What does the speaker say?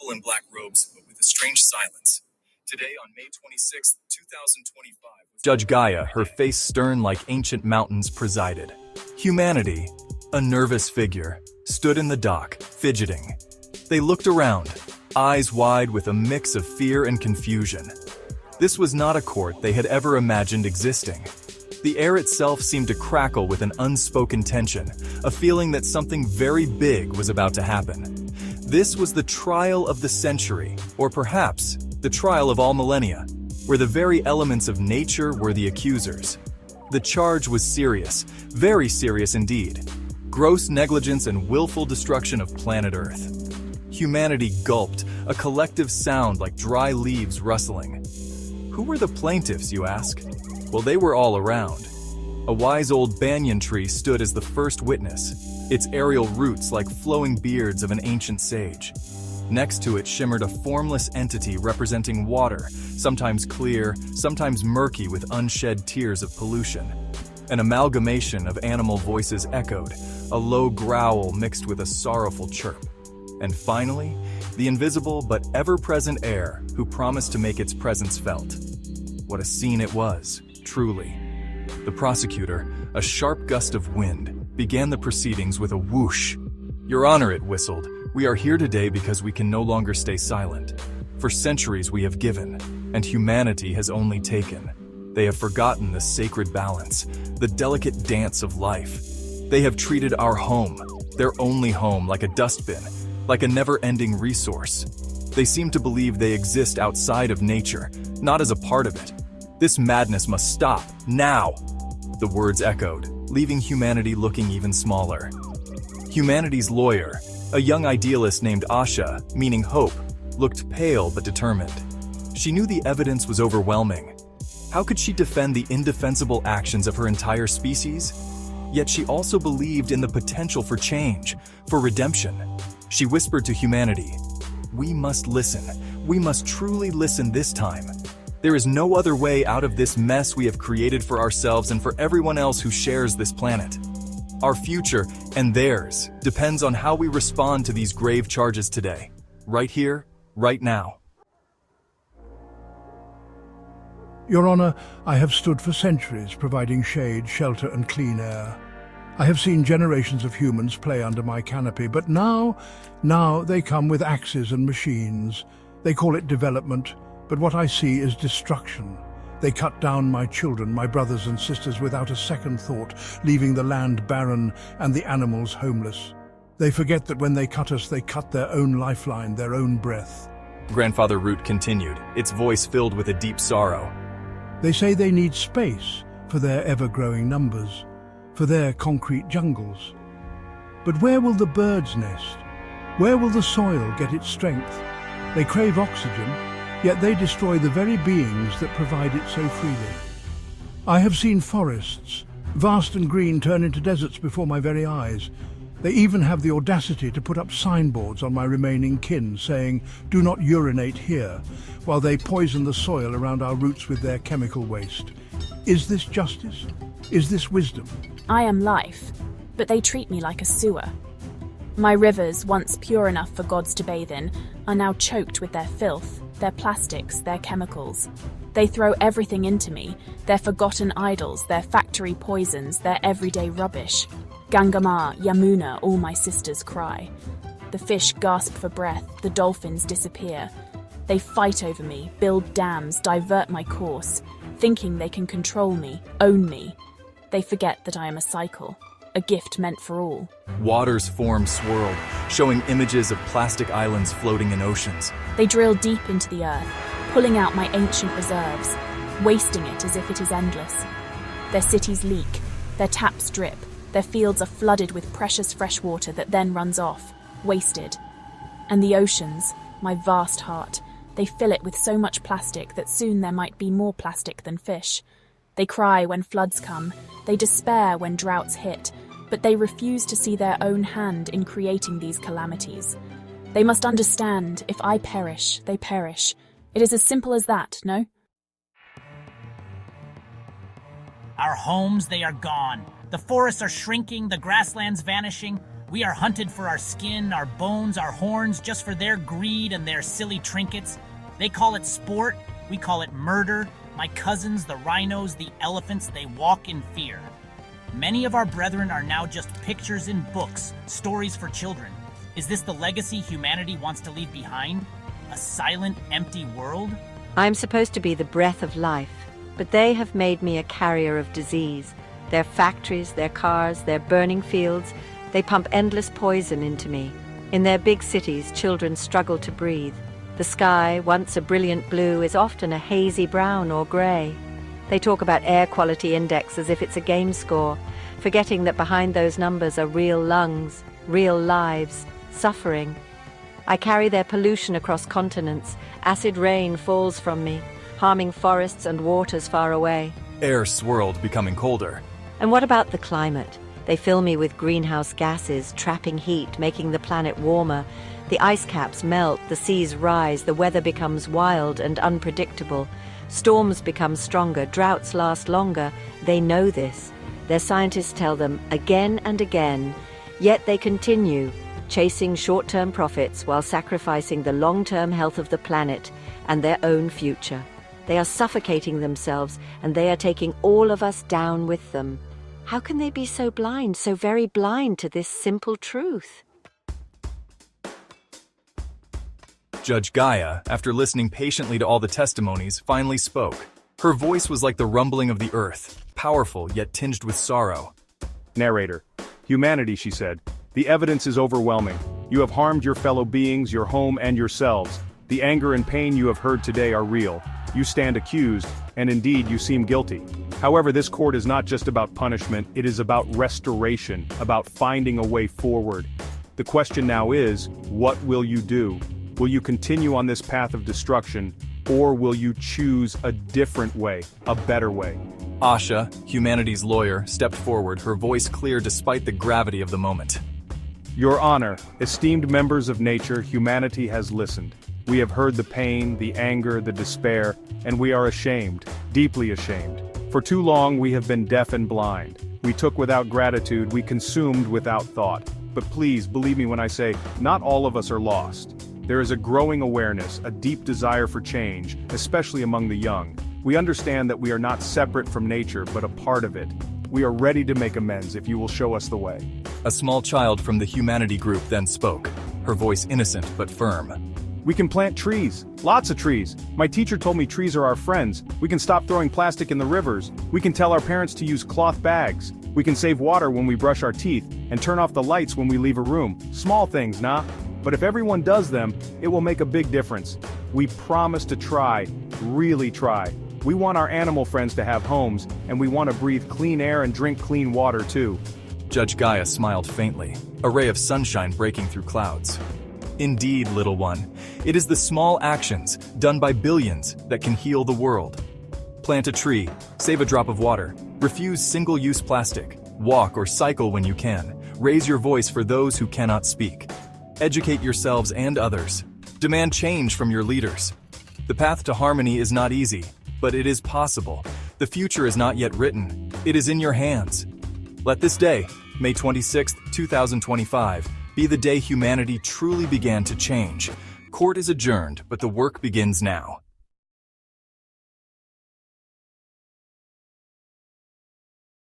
people in black robes, but with a strange silence. Today, on May 26, 2025, Judge Gaia, her face stern like ancient mountains, presided. Humanity, a nervous figure, stood in the dock, fidgeting. They looked around, eyes wide with a mix of fear and confusion. This was not a court they had ever imagined existing. The air itself seemed to crackle with an unspoken tension, a feeling that something very big was about to happen. This was the trial of the century, or perhaps the trial of all millennia, where the very elements of nature were the accusers. The charge was serious, very serious indeed. Gross negligence and willful destruction of planet Earth. Humanity gulped, a collective sound like dry leaves rustling. Who were the plaintiffs, you ask? Well, they were all around. A wise old banyan tree stood as the first witness, its aerial roots like flowing beards of an ancient sage. Next to it shimmered a formless entity representing water, sometimes clear, sometimes murky with unshed tears of pollution. An amalgamation of animal voices echoed, a low growl mixed with a sorrowful chirp. And finally, the invisible but ever-present air who promised to make its presence felt. What a scene it was, truly. The prosecutor, a sharp gust of wind, began the proceedings with a whoosh. "Your Honor," it whistled, "we are here today because we can no longer stay silent. For centuries we have given, and humanity has only taken. They have forgotten the sacred balance, the delicate dance of life. They have treated our home, their only home, like a dustbin, like a never-ending resource. They seem to believe they exist outside of nature, not as a part of it. This madness must stop, now!" The words echoed, leaving humanity looking even smaller. Humanity's lawyer, a young idealist named Asha, meaning hope, looked pale but determined. She knew the evidence was overwhelming. How could she defend the indefensible actions of her entire species? Yet she also believed in the potential for change, for redemption. She whispered to humanity, "We must listen. We must truly listen this time. There is no other way out of this mess we have created for ourselves and for everyone else who shares this planet. Our future, and theirs, depends on how we respond to these grave charges today. Right here, right now." Your Honor, I have stood for centuries providing shade, shelter and clean air. I have seen generations of humans play under my canopy, but now they come with axes and machines. They call it development, but what I see is destruction. They cut down my children, my brothers and sisters without a second thought, leaving the land barren and the animals homeless. They forget that when they cut us, they cut their own lifeline, their own breath. Grandfather Root continued, its voice filled with a deep sorrow. They say they need space for their ever-growing numbers, for their concrete jungles. But where will the birds nest? Where will the soil get its strength? They crave oxygen, yet they destroy the very beings that provide it so freely. I have seen forests, vast and green, turn into deserts before my very eyes. They even have the audacity to put up signboards on my remaining kin saying, "Do not urinate here," while they poison the soil around our roots with their chemical waste. Is this justice? Is this wisdom? I am life, but they treat me like a sewer. My rivers, once pure enough for gods to bathe in, are now choked with their filth, their plastics, their chemicals. They throw everything into me, their forgotten idols, their factory poisons, their everyday rubbish. Gangama, Yamuna, all my sisters cry. The fish gasp for breath, the dolphins disappear. They fight over me, build dams, divert my course, thinking they can control me, own me. They forget that I am a cycle, a gift meant for all. Water's form swirled, showing images of plastic islands floating in oceans. They drill deep into the earth, pulling out my ancient reserves, wasting it as if it is endless. Their cities leak, their taps drip, their fields are flooded with precious fresh water that then runs off, wasted. And the oceans, my vast heart, they fill it with so much plastic that soon there might be more plastic than fish. They cry when floods come, they despair when droughts hit, but they refuse to see their own hand in creating these calamities. They must understand, if I perish, they perish. It is as simple as that, no? Our homes, they are gone. The forests are shrinking, the grasslands vanishing. We are hunted for our skin, our bones, our horns, just for their greed and their silly trinkets. They call it sport, we call it murder. My cousins, the rhinos, the elephants, they walk in fear. Many of our brethren are now just pictures in books, stories for children. Is this the legacy humanity wants to leave behind? A silent, empty world? I'm supposed to be the breath of life, but they have made me a carrier of disease. Their factories, their cars, their burning fields, they pump endless poison into me. In their big cities, children struggle to breathe. The sky, once a brilliant blue, is often a hazy brown or grey. They talk about air quality index as if it's a game score, forgetting that behind those numbers are real lungs, real lives, suffering. I carry their pollution across continents. Acid rain falls from me, harming forests and waters far away. Air swirled, becoming colder. And what about the climate? They fill me with greenhouse gases, trapping heat, making the planet warmer. The ice caps melt, the seas rise, the weather becomes wild and unpredictable. Storms become stronger, droughts last longer. They know this. Their scientists tell them again and again, yet they continue, chasing short-term profits while sacrificing the long-term health of the planet and their own future. They are suffocating themselves, and they are taking all of us down with them. How can they be so blind, so very blind to this simple truth? Judge Gaia, after listening patiently to all the testimonies, finally spoke. Her voice was like the rumbling of the earth, powerful yet tinged with sorrow. Narrator. Humanity, she said. The evidence is overwhelming. You have harmed your fellow beings, your home, and yourselves. The anger and pain you have heard today are real. You stand accused, and indeed you seem guilty. However, this court is not just about punishment, it is about restoration, about finding a way forward. The question now is, what will you do? Will you continue on this path of destruction, or will you choose a different way, a better way? Asha, humanity's lawyer, stepped forward, her voice clear despite the gravity of the moment. Your Honor, esteemed members of nature, humanity has listened. We have heard the pain, the anger, the despair, and we are ashamed, deeply ashamed. For too long we have been deaf and blind. We took without gratitude, we consumed without thought. But please, believe me when I say, not all of us are lost. There is a growing awareness, a deep desire for change, especially among the young. We understand that we are not separate from nature, but a part of it. We are ready to make amends if you will show us the way. A small child from the humanity group then spoke, her voice innocent but firm. We can plant trees, lots of trees. My teacher told me trees are our friends. We can stop throwing plastic in the rivers. We can tell our parents to use cloth bags. We can save water when we brush our teeth, and turn off the lights when we leave a room. Small things, nah? But if everyone does them, it will make a big difference. We promise to try, really try. We want our animal friends to have homes, and we want to breathe clean air and drink clean water too. Judge Gaia smiled faintly, a ray of sunshine breaking through clouds. Indeed, little one, it is the small actions, done by billions, that can heal the world. Plant a tree, save a drop of water, refuse single-use plastic, walk or cycle when you can, raise your voice for those who cannot speak. Educate yourselves and others. Demand change from your leaders. The path to harmony is not easy, but it is possible. The future is not yet written. It is in your hands. Let this day, May 26, 2025, be the day humanity truly began to change. Court is adjourned, but the work begins now.